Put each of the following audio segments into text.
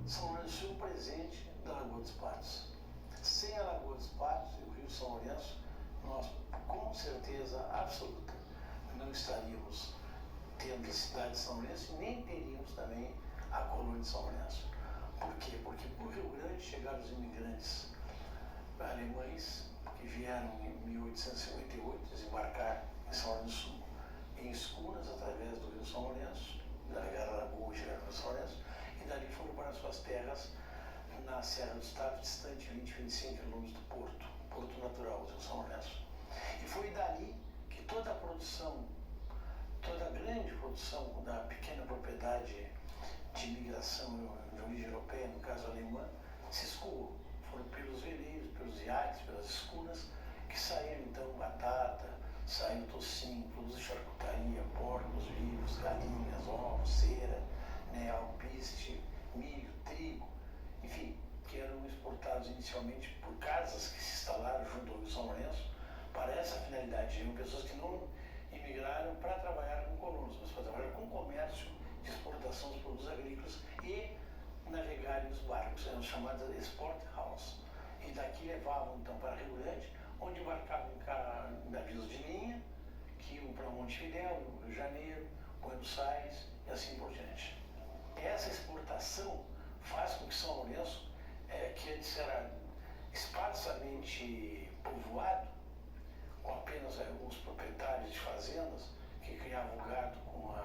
São Lourenço é um presente da Lagoa dos Patos. Sem a Lagoa dos Patos e o Rio São Lourenço, nós, com certeza absoluta, não estaríamos tendo a cidade de São Lourenço e nem teríamos também a colônia de São Lourenço. Por quê? Porque por Rio Grande chegaram os imigrantes alemães que vieram em 1858 desembarcar em São Lourenço do Sul, em escunas através do Rio São Lourenço, da Lagoa e chegaram no São Lourenço, e dali foram para suas terras na Serra do Estado, distante 20-25 quilômetros do Porto Natural do Rio São Lourenço. E foi dali que toda a produção, toda a grande produção da pequena propriedade de imigração de origem europeia, no caso alemã, se escoou. Foram pelos veleiros, pelos iates, pelas escunas, que saíram então batata, saiu tocinho, produtos de charcutaria, porcos vivos, galinhas, ovos, cera, alpiste, milho, trigo, enfim, que eram exportados inicialmente por casas que se instalaram junto ao Rio São Lourenço para essa finalidade. Eram pessoas que não imigraram para trabalhar com colonos, mas para trabalhar com comércio de exportação dos produtos agrícolas e navegarem nos barcos, eram chamadas Export House. E daqui levavam então para Rio Grande, onde embarcavam em navios de linha, que iam para Montevidéu, Rio de Janeiro, Buenos Aires e assim por diante. Essa exportação faz com que São Lourenço, que antes era esparsamente povoado, com apenas alguns proprietários de fazendas que criavam gado com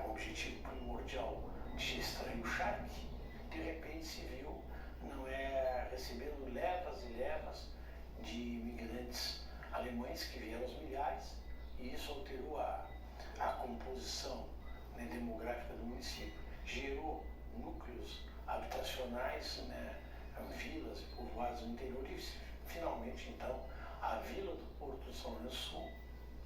o objetivo primordial de extrair o charque, de repente se viu recebendo levas e levas de imigrantes alemães que vieram aos milhares, e isso alterou a composição demográfica do município, gerou núcleos habitacionais, vilas e povoados no interior, e finalmente então a vila do Porto de São Lourenço Sul,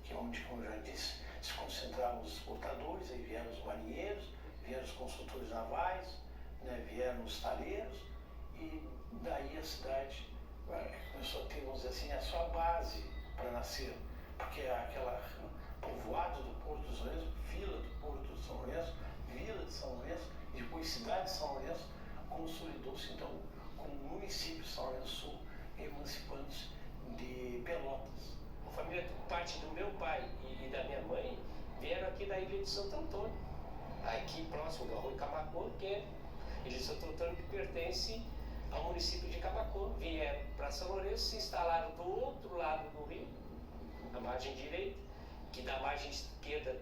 que é onde, como eu já disse, se concentravam os exportadores, aí vieram os marinheiros, vieram os construtores navais, vieram os taleiros, e daí a cidade começou a ter, vamos dizer assim, a sua base para nascer, porque aquela povoado do Porto de São Lourenço, vila do Porto de São Lourenço, vila de São Lourenço, e depois cidade de São Lourenço, consolidou-se então como município de São Lourenço Sul, emancipando-se de Pelotas. A família, parte do meu pai e da minha mãe, vieram aqui da ilha de Santo Antônio, aqui próximo do Arroio Camacô, que é ilha de Santo Antônio, que pertence ao município de Camacô. Vieram para São Lourenço, se instalaram do outro lado do rio, na margem direita, que da margem esquerda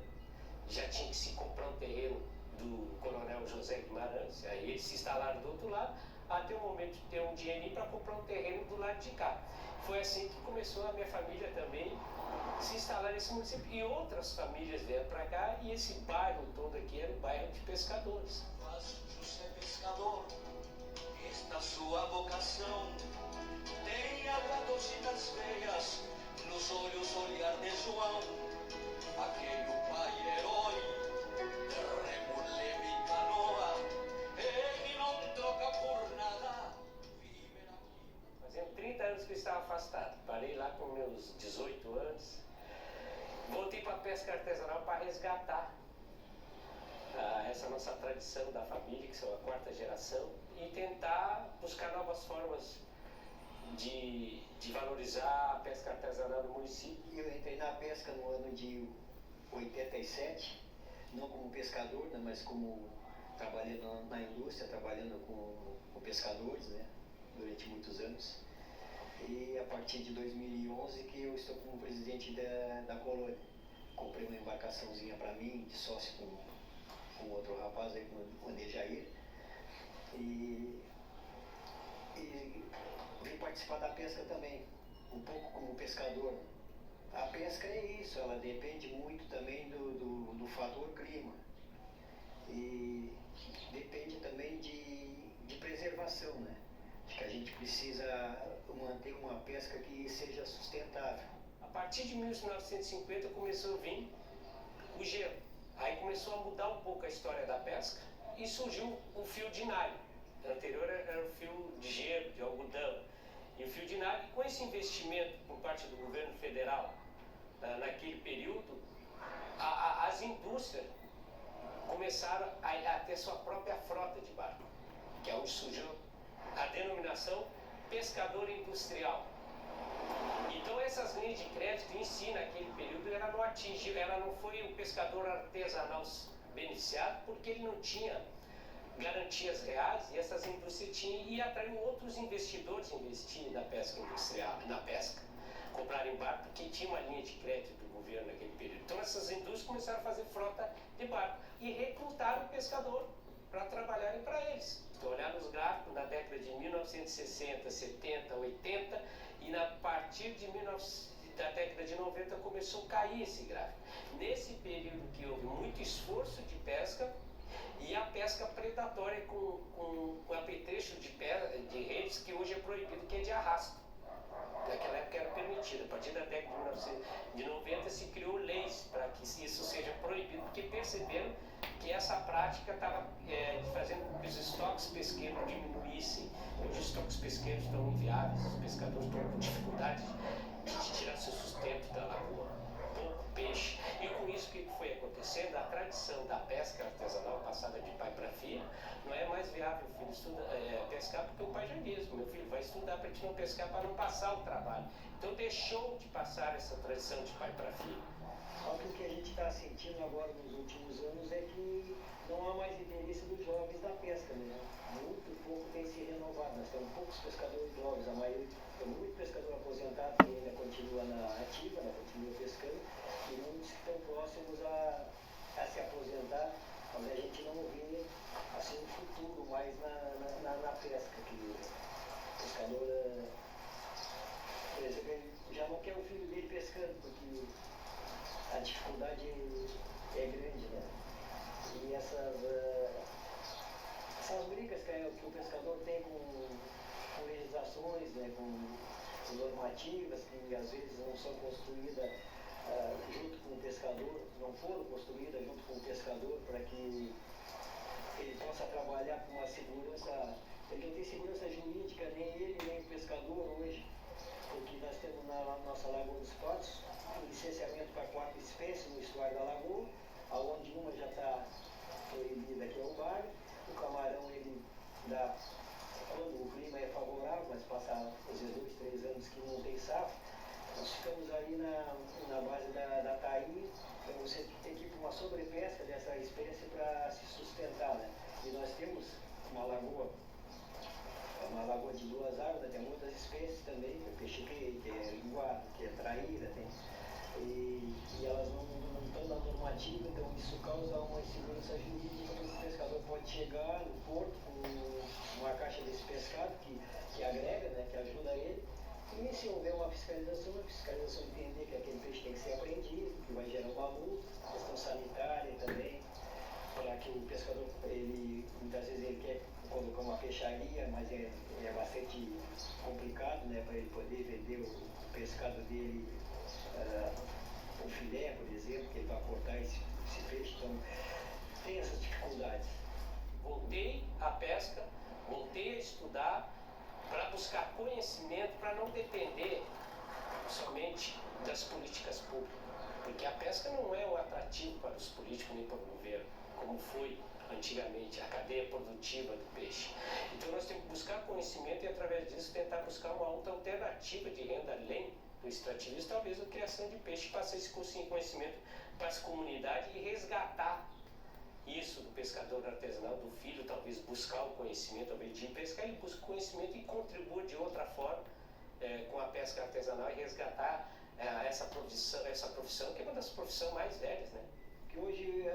já tinha que se comprar um terreno do coronel José Guimarães, aí eles se instalaram do outro lado, até o momento de ter um dinheirinho para comprar um terreno do lado de cá. Foi assim que começou a minha família também se instalar nesse município, e outras famílias vieram para cá, e esse bairro todo aqui era um bairro de pescadores. José Pescador, esta sua vocação tem água doce das veias, nos olhos olhar de João, aquele pai herói, remo leve e canoa, ele não troca por nada. Fazia 30 anos que eu estava afastado, parei lá com meus 18 anos, voltei para a pesca artesanal para resgatar essa nossa tradição da família, que são a quarta geração, e tentar buscar novas formas de valorizar a pesca artesanal do município. Eu entrei na pesca no ano de 87, não como pescador, mas como trabalhando na indústria, trabalhando com pescadores, durante muitos anos. E a partir de 2011 que eu estou como presidente da colônia. Comprei uma embarcaçãozinha para mim, de sócio com outro rapaz aí, com o Anejair, e vim participar da pesca também, um pouco como pescador. A pesca é isso, ela depende muito também do fator clima, e depende também de preservação, de que a gente precisa manter uma pesca que seja sustentável. A partir de 1950 começou a vir o gelo. Aí começou a mudar um pouco a história da pesca e surgiu o fio de nylon. O anterior era o fio de gelo, de algodão. E o fio de nylon, com esse investimento por parte do governo federal naquele período, as indústrias começaram a ter sua própria frota de barco, que é onde surgiu a denominação pescador industrial. Então essas linhas de crédito em si, naquele período, ela não foi um pescador artesanal beneficiado, porque ele não tinha garantias reais, e essas indústrias tinham, e atraiu outros investidores a investir na pesca industrial, na pesca, comprarem barco, porque tinha uma linha de crédito do governo naquele período. Então essas indústrias começaram a fazer frota de barco e recrutaram o pescador para trabalharem para eles. Se olhar nos gráficos, na década de 1960, 70, 80, e a partir da década de 90 começou a cair esse gráfico. Nesse período que houve muito esforço de pesca, e a pesca predatória com apetrecho de redes, que hoje é proibido, que é de arrasto. Naquela época era permitido. A partir da década de 90 se criou leis para que isso seja proibido, porque perceberam que essa prática estava fazendo com que os estoques pesqueiros diminuíssem. Hoje os estoques pesqueiros estão inviáveis, os pescadores estão com dificuldade de tirar seu sustento da lagoa, pouco peixe. E com isso, o que foi acontecendo? A tradição da pesca artesanal passada de pai para filho, não é mais viável o filho pescar, porque o pai já diz: meu filho vai estudar para te não pescar, para não passar o trabalho. Então deixou de passar essa tradição de pai para filho. Só que o que a gente está sentindo agora nos últimos anos é que não há mais interesse dos jovens da pesca, né? Muito pouco tem se renovado. Nós temos poucos pescadores jovens, a maioria tem muito pescador aposentado que ainda continua na ativa, né? Continua pescando, e muitos que estão próximos a se aposentar, mas a gente não vê assim um futuro mais na pesca, que o pescador, por exemplo, ele já não quer o filho dele pescando, porque a dificuldade é grande, né? E essas brigas que o pescador tem com legislações, né? com normativas que às vezes não são construídas junto com o pescador, não foram construídas junto com o pescador para que ele possa trabalhar com uma segurança. Ele não tem segurança jurídica, nem ele, nem o pescador hoje, porque nós temos na nossa Lagoa dos Patos um licenciamento para 4 espécies no estuário da lagoa, onde uma já está proibida, que é o bagre. O camarão, ele dá quando o clima é favorável, mas passa às vezes 2, 3 anos que não tem safra. Nós ficamos ali na base da tainha, então você tem que ir para uma sobrepesca dessa espécie para se sustentar, né? E nós temos uma lagoa de 2 águas, né? Tem muitas espécies também, tem peixe-rei, que é linguado, que é traíra, e elas não estão na normativa, então isso causa uma insegurança jurídica, porque o pescador pode chegar no porto com uma caixa desse pescado que agrega, né, que ajuda ele, e se houver uma fiscalização, a fiscalização entender que aquele peixe tem que ser apreendido, que vai gerar uma multa, questão sanitária também, para que o pescador, muitas vezes ele quer colocar uma peixaria, mas é bastante complicado, né, para ele poder vender o pescado dele, o filé, por exemplo, que ele vai cortar esse peixe, então tem essas dificuldades. Voltei à pesca, voltei a estudar para buscar conhecimento, para não depender somente das políticas públicas, porque a pesca não é um atrativo para os políticos nem para o governo, como foi antigamente a cadeia produtiva do peixe. Então nós temos que buscar conhecimento e através disso tentar buscar uma outra alternativa de renda além do extrativismo, talvez a criação de peixe, passar esse conhecimento para as comunidades e resgatar isso do pescador artesanal, do filho, talvez buscar o conhecimento, ao invés de pescar, ele busca o conhecimento e contribui de outra forma com a pesca artesanal e resgatar essa profissão, que é uma das profissões mais velhas, né? Que hoje,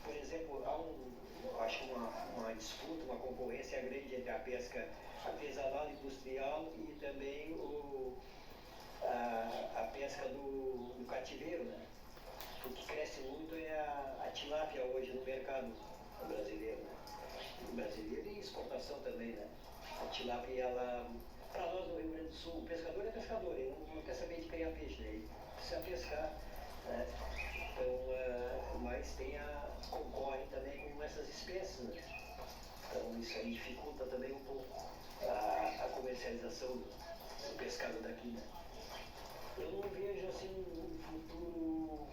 por exemplo, há acho uma disputa, uma concorrência grande entre a pesca artesanal e industrial e também a pesca do cativeiro, né? O que cresce muito é a tilápia hoje no mercado brasileiro, né? Brasileiro e exportação também, né? A tilápia, para nós no Rio Grande do Sul, o pescador é pescador, ele não quer saber de criar peixe, né? Ele precisa pescar, né? Então, mas concorre também com essas espécies, né? Então isso aí dificulta também um pouco a comercialização do pescado daqui, né? Eu não vejo assim um futuro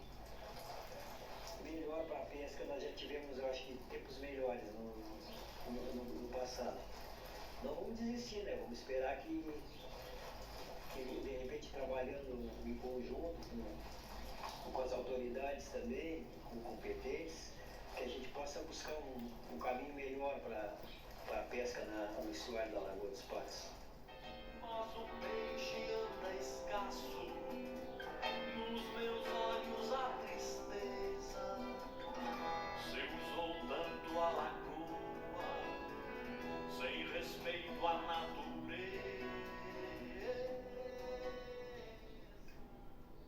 melhor para a pesca, nós já tivemos, eu acho que, tempos melhores no passado. Não vamos desistir, né? Vamos esperar que de repente, trabalhando em conjunto com as autoridades também, com competentes, que a gente possa buscar um caminho melhor para a pesca no estuário da Lagoa dos Patos. Mas o peixe anda escasso, nos meus olhos a tristeza se usou tanto a lagoa, sem respeito à natureza.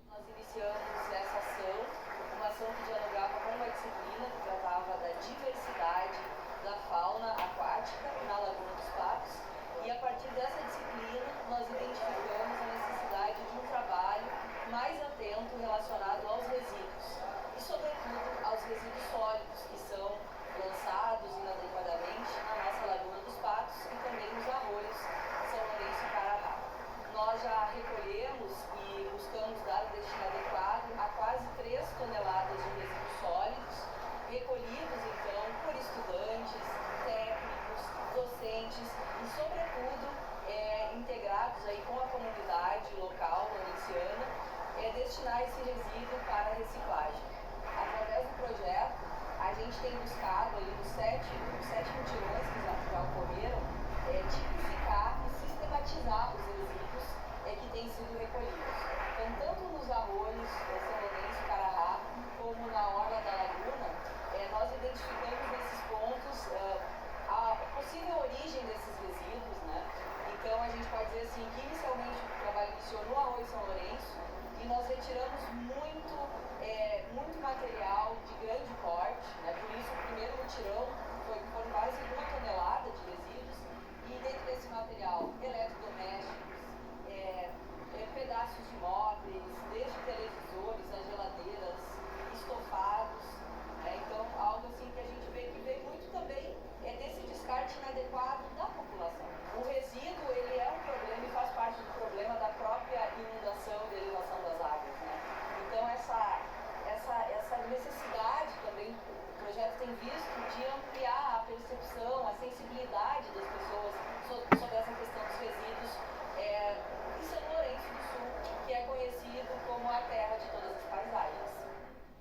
Nós iniciamos essa ação, uma ação que dialogava com uma disciplina que tratava da diversidade da fauna aquática na Lagoa dos Patos, e a partir dessa disciplina nós identificamos a necessidade de um trabalho mais atento relacionado aos resíduos, e sobretudo aos resíduos sólidos que são lançados inadequadamente na nossa Lagoa dos Patos e também nos arroios São Lourenço e Carará. Nós já recolhemos e buscamos dar o destino adequado a quase 3 toneladas de resíduos sólidos, recolhidos então por estudantes, técnicos, docentes e, sobretudo, integrados aí com a comunidade local lourenciana, destinar esse resíduo para a reciclagem. Através do projeto, a gente tem buscado ali nos 7 mutirões que já ocorreram, tipificar e sistematizar os resíduos que têm sido recolhidos. Então, tanto nos arroios São Lourenço e Carará, como na orla da laguna, nós identificamos nesses pontos a possível origem desses resíduos, né? Então, a gente pode dizer assim, que inicialmente o trabalho iniciou no arroio São Lourenço e nós retiramos muito material de grande porte, né? Por isso, o primeiro mutirão foram quase 1 tonelada de resíduos, e dentro desse material, eletrodomésticos, pedaços de móveis, desde televisores a geladeiras, estofados, né? Então, algo assim que a gente vê que vem muito também desse descarte inadequado da população. O resíduo, ele é um problema e faz parte do problema da própria inundação e derivação das águas, né? Então, essa necessidade também, o projeto tem visto de ampliar a percepção, a sensibilidade das pessoas sobre essa questão dos resíduos em São Lourenço do Sul, que é conhecido como a terra de todas as paisagens.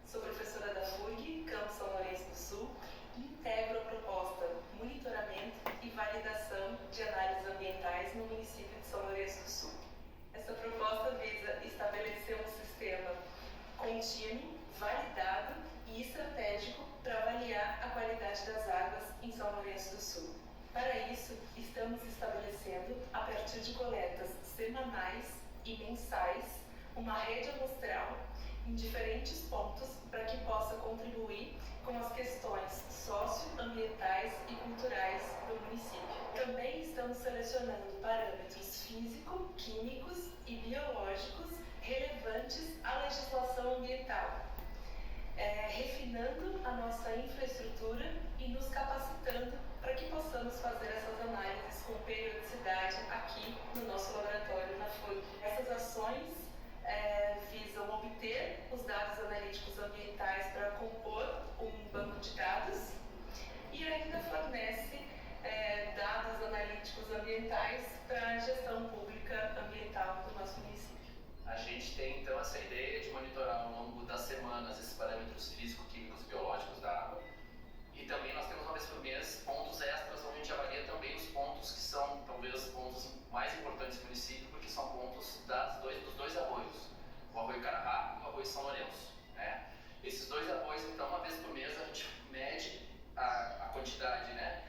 Sou professora da FURG, Campo São Lourenço do Sul, e integro a proposta Monitoramento e Validação de Análises Ambientais no município de São Lourenço do Sul. Essa proposta visa estabelecer um sistema contínuo, validado e estratégico para avaliar a qualidade das águas em São Lourenço do Sul. Para isso, estamos estabelecendo, a partir de coletas semanais e mensais, uma rede amostral em diferentes pontos para que possa contribuir com as questões socioambientais e culturais do município. Também estamos selecionando parâmetros físico, químicos e biológicos relevantes à legislação ambiental, refinando a nossa infraestrutura e nos capacitando para que possamos fazer essas análises com periodicidade aqui no nosso laboratório na FURG. Essas ações visam obter os dados analíticos ambientais para compor um banco de dados e ainda fornece dados analíticos ambientais para a gestão pública ambiental do nosso município. A gente tem então essa ideia de monitorar ao longo das semanas esses parâmetros físico-químicos biológicos da água, e também nós temos uma vez por mês pontos extras onde a gente avalia também os pontos que são talvez os pontos mais importantes do município, porque são pontos dos dois arroios, o arroio Carará e o arroio São Lourenço, né? Esses 2 arroios, então, uma vez por mês a gente mede a quantidade, né,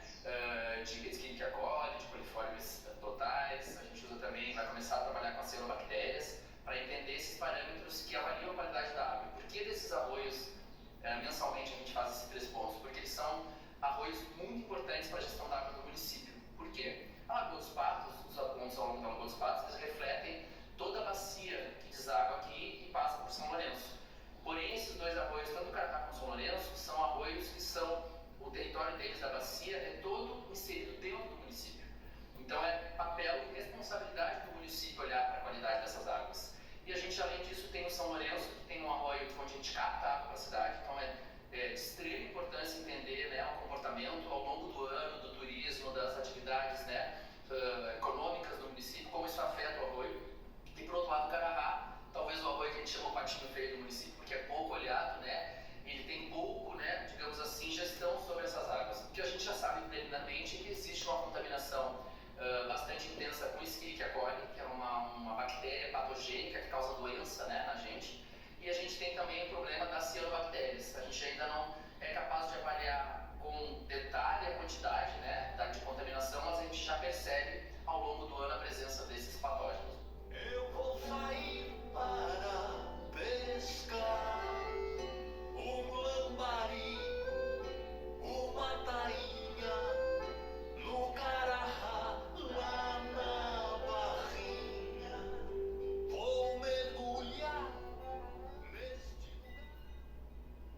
de Escherichia coli, de coliformes totais. A gente usa também, vai começar a trabalhar com as cianobactérias para entender esses parâmetros que avaliam a qualidade da água. Por que desses arroios, mensalmente a gente faz esses 3 pontos? Porque eles são arroios muito importantes para a gestão da água do município. Por quê? A Lagoa dos Patos, os pontos ao longo da Lagoa dos Patos, eles refletem toda a bacia que deságua aqui e passa por São Lourenço. Porém, esses 2 arroios, tanto o Carará como o São Lourenço, são arroios que o território deles, da bacia, é todo inserido dentro do município. Então, é papel e responsabilidade do município olhar para a qualidade dessas águas. E a gente, além disso, tem o São Lourenço, que tem um arroio onde a gente capta água para a cidade. Então, de extrema importância entender, né, o comportamento ao longo do ano, do turismo, das atividades, né, econômicas do município, como isso afeta o arroio. E por outro lado, o Carará, talvez o arroio que a gente chama o patinho feio do município, porque é pouco olhado, né, ele tem pouco, né, digamos assim, gestão sobre essas águas. Porque a gente já sabe plenamente que existe uma contaminação bastante intensa com Escherichia coli, que é uma bactéria patogênica que causa doença, né, na gente. E a gente tem também o problema das cianobactérias. A gente ainda não é capaz de avaliar com detalhe a quantidade, né, de contaminação, mas a gente já percebe ao longo do ano a presença desses patógenos. Eu vou sair para pescar um lambari, uma tainha, no Carará, lá na barrinha. Vou mergulhar neste lugar.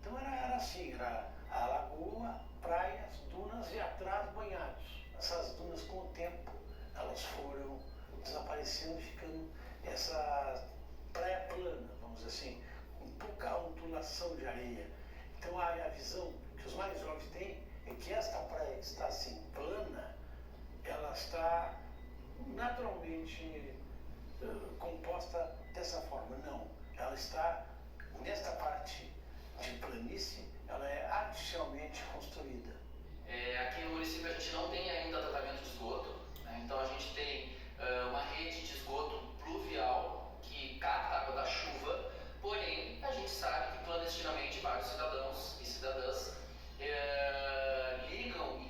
Então era assim, era a lagoa, praias, dunas e atrás banhados. Essas dunas, com o tempo, elas foram desaparecendo, ficando essa praia plana, vamos dizer assim, com pouca ondulação de areia. Então a visão que os mais jovens têm é que esta praia que está assim plana, ela está naturalmente composta dessa forma. Não, ela está nesta parte de planície, ela é artificialmente construída. Aqui no município a gente não tem ainda tratamento de esgoto, né? Então a gente tem uma rede de esgoto pluvial que capta a água da chuva, porém a gente sabe que clandestinamente vários cidadãos e cidadãs ligam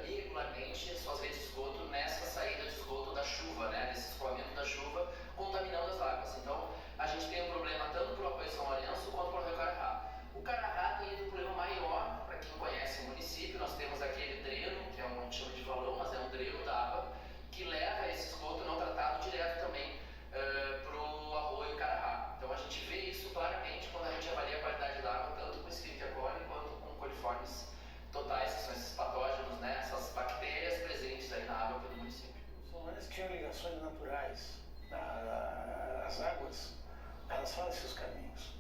irregularmente suas redes de esgoto nessa saída de esgoto da chuva, né? Nesse escoamento da chuva, contaminando as águas. Então a gente tem um problema tanto para o arroio São Lourenço quanto para o arroio Carará. O Carará tem um problema maior, para quem conhece o município. Nós temos aquele dreno, que é um tipo de valão, mas é um dreno d'água, que leva esse esgoto não tratado direto também para o arroio Carará. Então a gente vê isso claramente quando a gente avalia a qualidade da água, tanto com Escherichia coli quanto com coliformes totais, que são esses patógenos, né, essas bactérias presentes aí na água do município. Os São Lourenço tinham ligações naturais. As águas, elas fazem seus caminhos.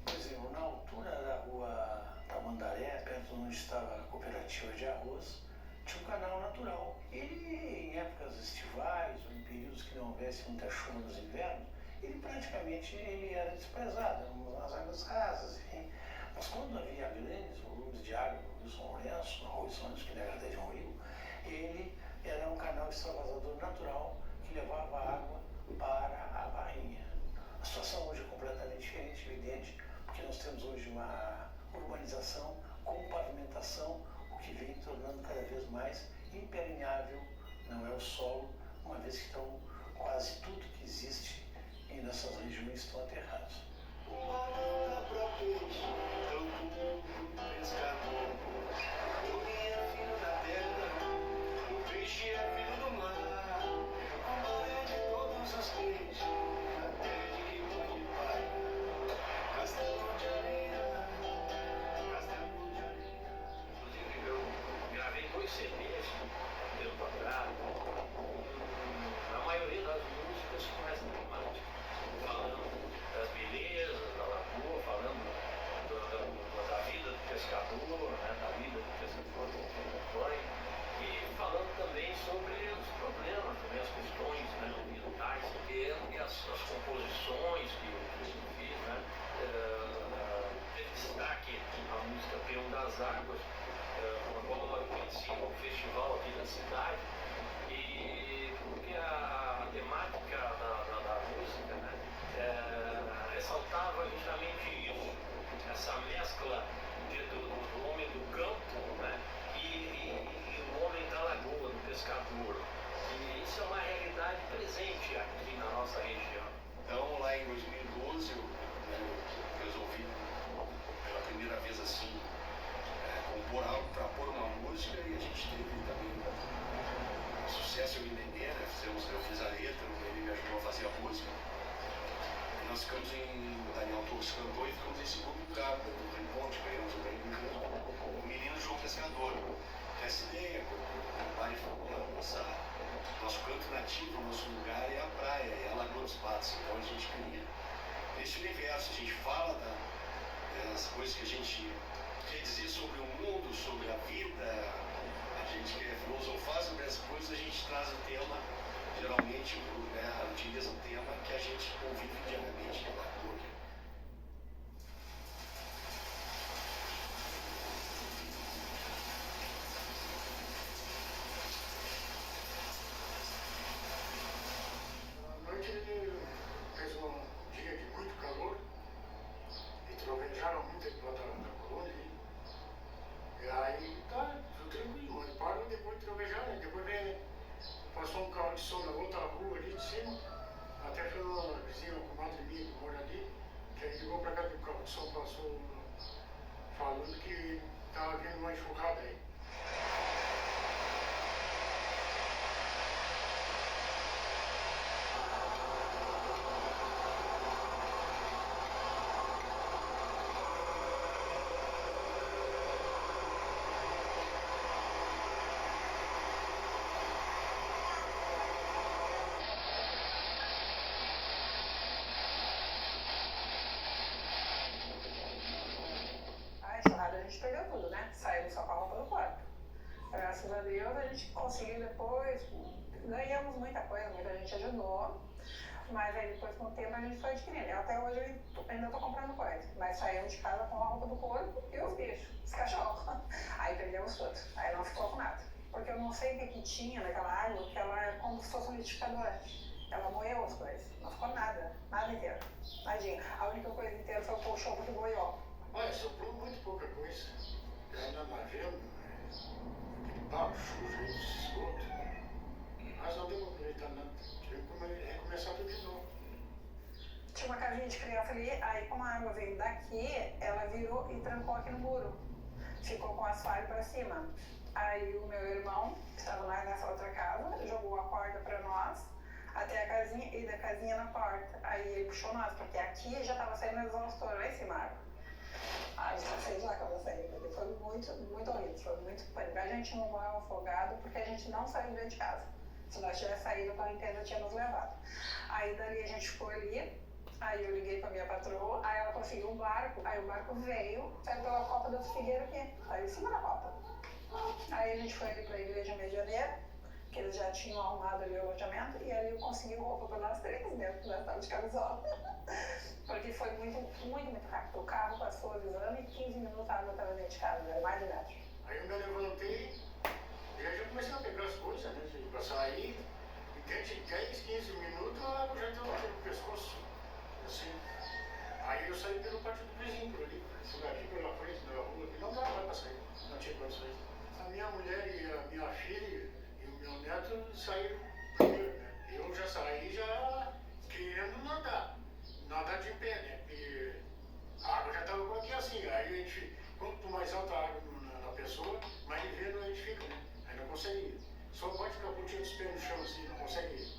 Por exemplo, na altura da rua Tamandaré, perto onde estava a cooperativa de arroz, tinha um canal natural. Ele, em épocas estivais ou em períodos que não houvesse muita chuva nos invernos, ele praticamente era desprezado, eram as águas rasas, enfim. Mas quando havia grandes volumes de água no Rio São Lourenço, no arroio São Lourenço, que na verdade é um rio, ele era um canal extravasador natural que levava água para a barrinha. A situação hoje é completamente diferente, evidente, porque nós temos hoje uma urbanização com pavimentação, o que vem tornando cada vez mais impermeável, não é o solo, uma vez que estão quase tudo que existe nessas regiões estão aterrados. Uma data pra peixe, campo, pescador. O homem é filho da terra, o peixe é filho do mar. O mar é de todos os peixes, a terra de quem foi de pai. Castelo de areia, castelo de areia. Inclusive, eu gravei 2 CDs tempo atrás. A maioria das músicas com essa temática, falando das belezas da lagoa, falando da vida do pescador, né, da vida do pescador que acompanha, e falando também sobre os problemas, também as questões, né, ambientais, e as composições que eu fiz, né, teve destaque a música Peão das Águas, com a qual eu conheci um festival aqui da cidade, e porque a temática da música, né, ressaltava justamente isso, essa mescla do homem do campo, né, e o homem da lagoa, do pescador. E isso é uma realidade presente aqui na nossa região. Então, lá em 2012, eu resolvi, pela primeira vez assim, compor algo para pôr uma música, e a gente teve também sucesso, eu me entender, né? Eu fiz a letra, ele me ajudou a fazer a música. E nós ficamos o Daniel Torres cantou e ficamos em segundo lugar do Reencontro, ganhamos o prêmio junto o menino João Pescador. Essa ideia, o pai falou, nosso canto nativo, o nosso lugar é a praia, é a Lagoa dos Patos. Então a gente queria, nesse universo, a gente fala das coisas que a gente traz o tema, geralmente utiliza um tema que a gente convive diariamente, que é o hambúrguer. À noite ele fez um dia de muito calor e trovejaram muito aqui lá da colônia. E aí tá tudo tranquilo, mas parou depois de trovejar, né? Depois passou um carro de som na outra rua ali de cima, até foi uma vizinha, uma comadre minha que mora ali, que aí ligou pra cá que o carro de som passou falando que tava vindo uma enxurrada aí. A enxurrada a gente perdeu tudo, né? Saímos só com a roupa do quarto. Graças a Deus a gente conseguiu depois, ganhamos muita coisa, muita gente ajudou. Mas aí depois com o tempo a gente foi adquirindo. Eu até hoje ainda estou comprando coisa. Mas saímos de casa com a roupa do corpo e os bichos, os cachorros. Aí perdemos tudo. Aí não ficou com nada. Porque eu não sei o que tinha naquela água, que ela é como se fosse um liquidificador. Ela moeu as coisas. Não ficou nada. Nada inteiro. Nadinha. A única coisa inteira foi o colchão que boiou. Olha, sobrou muito pouca coisa. Ainda navegando, aquele barro sujo aí desse esgoto. Mas não deu pra aproveitar nada. Tive que recomeçar tudo de novo. Tinha uma casinha de criança ali, aí como a água veio daqui, ela virou e trancou aqui no muro. Ficou com o assoalho pra cima. Aí o meu irmão, que estava lá nessa outra casa, jogou a corda pra nós, até a casinha, e da casinha na porta. Aí ele puxou nós, porque aqui já estava saindo exaustor lá em cima a água. Ah, já sei lá quando eu saí, foi muito, muito horrível, foi muito pânico. A gente não morreu afogado porque a gente não saiu dentro de casa. Se nós tivéssemos saído, a quarentena tinha nos levado. Aí dali a gente ficou ali, aí eu liguei pra minha patroa, aí ela conseguiu um barco, aí o barco veio, saiu pela copa do Figueiro aqui, saiu em cima da copa. Aí a gente foi ali pra igreja medianeira, que eles já tinham arrumado ali o alojamento, e ali eu consegui roupa pra nós três mesmo, nós estávamos de camisola. Porque foi muito, muito, muito rápido. O carro passou avisando e 15 minutos a água estava dentro de casa, era mais de metro. Aí eu me levantei e aí já comecei a pegar as coisas, né? Pra sair, e dentro de 10, 15 minutos a água já estava aqui no pescoço. Assim. Aí eu saí pelo pátio do vizinho por ali, fui aqui pela frente da rua, que não dava mais pra sair, não tinha condições. A minha mulher e a minha filha e o meu neto saíram primeiro, né? Eu já saí já querendo nadar de pé, né? Porque a água já estava por aqui assim, aí a gente, quanto mais alta a água na pessoa, mais ligeiro a gente fica, né? Aí não consegue ir. Só pode ficar a pontinha dos pés no chão assim, não consegue ir.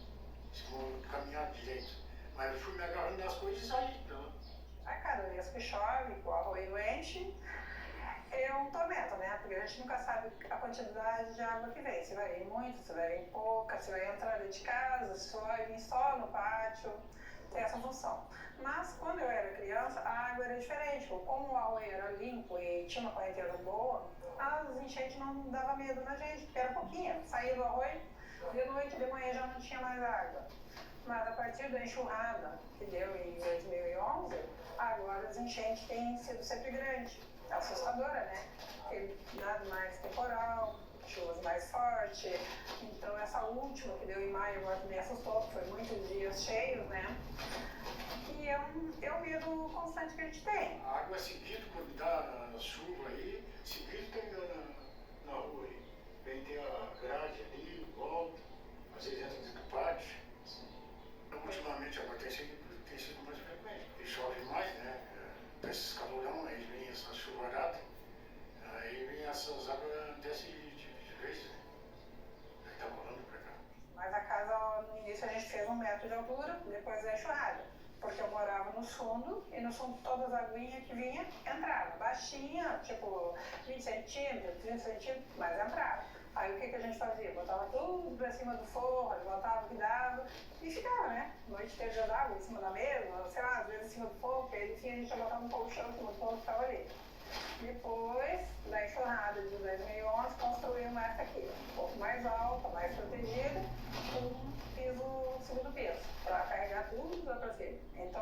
Se for caminhar direito. Mas eu fui me agarrando nas coisas e saí pra lá. A cada vez que chove, que o arroio enche, é um tormento, né? Porque a gente nunca sabe a quantidade de água que vem. Se vai vir muito, se vai vir pouca, se vai entrar dentro de casa, se vai vir só no pátio. Tem essa função. Mas quando eu era criança, a água era diferente. Como o arroio era limpo e tinha uma correnteza boa, as enchentes não davam medo na gente, porque era pouquinha. Saía do arroio, de noite, de manhã já não tinha mais água. Mas a partir da enxurrada que deu em 2011, agora as enchentes têm sido sempre grandes. É assustadora, né? Tem dado mais temporal, chuvas mais fortes. Então essa última que deu em maio agora me assustou, porque foi muitos dias cheios, né? E é um medo constante que a gente tem. A água é seguido, quando dá chuva aí, seguido tem na rua aí. Vem ter a grade ali, volta, às vezes entra dentro do pátio. Ultimamente agora tem sido mais frequente, porque chove mais, né? Esses calorão, aí vem essa chuvarada, aí vem essas águas desce de vez, né? Aí tá rolando pra cá. Mas a casa, no início, a gente fez 1 metro de altura, depois da enxurrada. Porque eu morava no fundo, e no fundo todas as aguinhas que vinha, entrava. Baixinha, tipo 20 centímetros, 30 centímetros, mas entrava. Aí o que a gente fazia? Botava tudo pra cima do forro, levantava o que dava, e ficava, né? Noite inteira já dava em cima da mesa, sei lá, às vezes em cima do forro, porque aí enfim, a gente já botava um colchão em cima do forro que estava ali. Depois da enxurrada de 2011, construímos essa aqui, um pouco mais alta, mais protegida,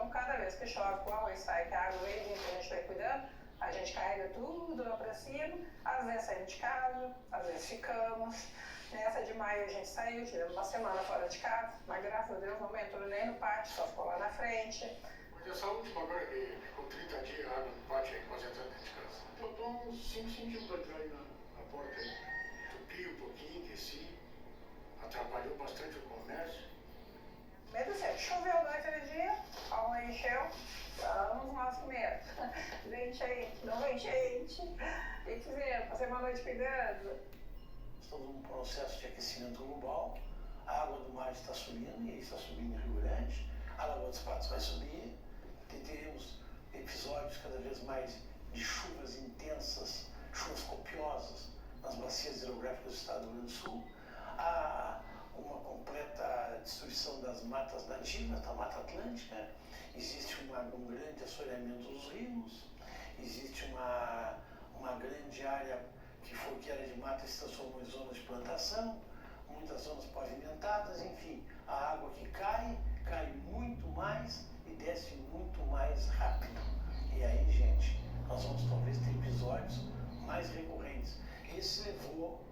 Então, cada vez que chove, que o arroz sai, que a água vem vindo, que a gente vai cuidando, a gente carrega tudo lá pra cima. Às vezes saímos de casa, às vezes ficamos. Nessa de maio a gente saiu, tivemos uma semana fora de casa, mas graças a Deus não entrou nem no pátio, só ficou lá na frente. Mas essa última agora que ficou 30 dias a água no pátio aí, quase entrando dentro de casa. Eu tô uns 5 centímetros pra entrar aí na porta aí. Tupi um pouquinho, desci. Atrapalhou bastante o comércio. Medo certo, choveu 2-3 dias, a rua encheu, vamos nós primeiro. Vem gente, não vem gente. E fizemos, passei uma noite cuidando. Estamos num processo de aquecimento global, a água do mar está subindo, e está subindo em Rio Grande, a Lagoa dos Patos vai subir, e teremos episódios cada vez mais de chuvas intensas, chuvas copiosas nas bacias hidrográficas do estado do Rio Grande do Sul, há uma completa destruição das matas nativas, da Mata Atlântica, existe um grande assoreamento dos rios, existe uma grande área que era de mata se transformou em zonas de plantação, muitas zonas pavimentadas, enfim, a água que cai muito mais e desce muito mais rápido. E aí, gente, nós vamos talvez ter episódios mais recorrentes. Esse levou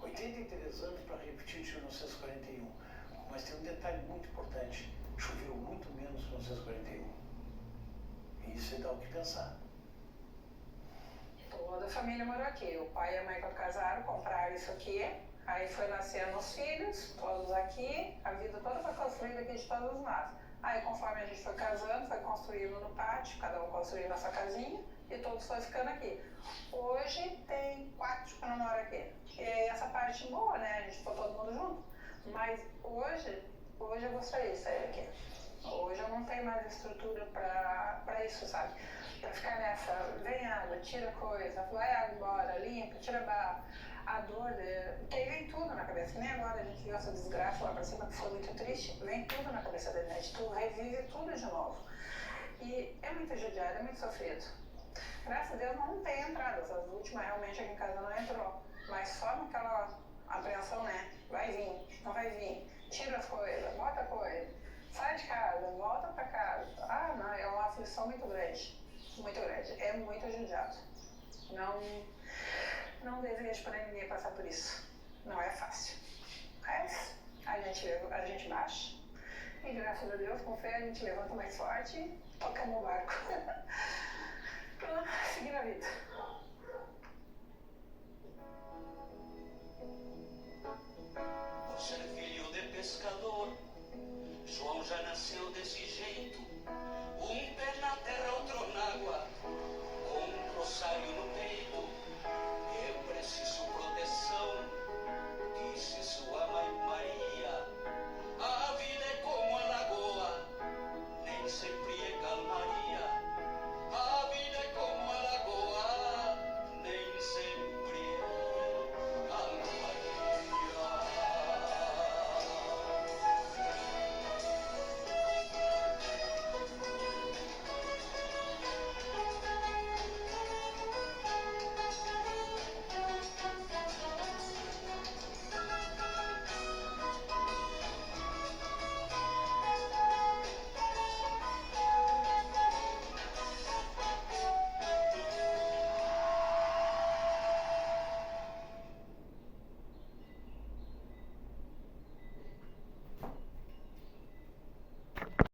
83 anos para repetir de 1941, mas tem um detalhe muito importante, choveu muito menos em 1941. E isso dá o que pensar. Toda a família morou aqui. O pai e a mãe, quando casaram, compraram isso aqui. Aí foi nascendo os filhos, todos aqui. A vida toda foi construída aqui de todos nós. Aí, conforme a gente foi casando, foi construindo no pátio, cada um construindo a sua casinha, e todos foram ficando aqui. Hoje tem 4 que não moram aqui. E essa parte boa, né? A gente ficou todo mundo junto. Mas hoje eu gostaria de sair daqui. Hoje eu não tenho mais estrutura pra isso, sabe? Pra ficar nessa, vem água, tira coisa, vai água embora, limpa, tira barro. A dor, porque aí vem tudo na cabeça. Que nem agora a gente viu essa desgraça lá pra cima, que foi muito triste. Vem tudo na cabeça da gente, tu revive tudo de novo. E é muito judiado, é muito sofrido. Graças a Deus não tem entradas. As últimas realmente aqui em casa não entrou. Mas só naquela apreensão, né? Vai vir, não vai vir. Tira as coisas, bota coisa. Sai de casa, volta pra casa. Ah, não, é uma aflição muito grande. Muito grande. É muito judiado. Não desejo para ninguém passar por isso. Não é fácil. Mas a gente baixa. E graças a Deus, com fé, a gente levanta mais forte e tocamos o barco. Pra seguir a vida. Por ser filho de pescador, João já nasceu desse jeito. Um pé na terra,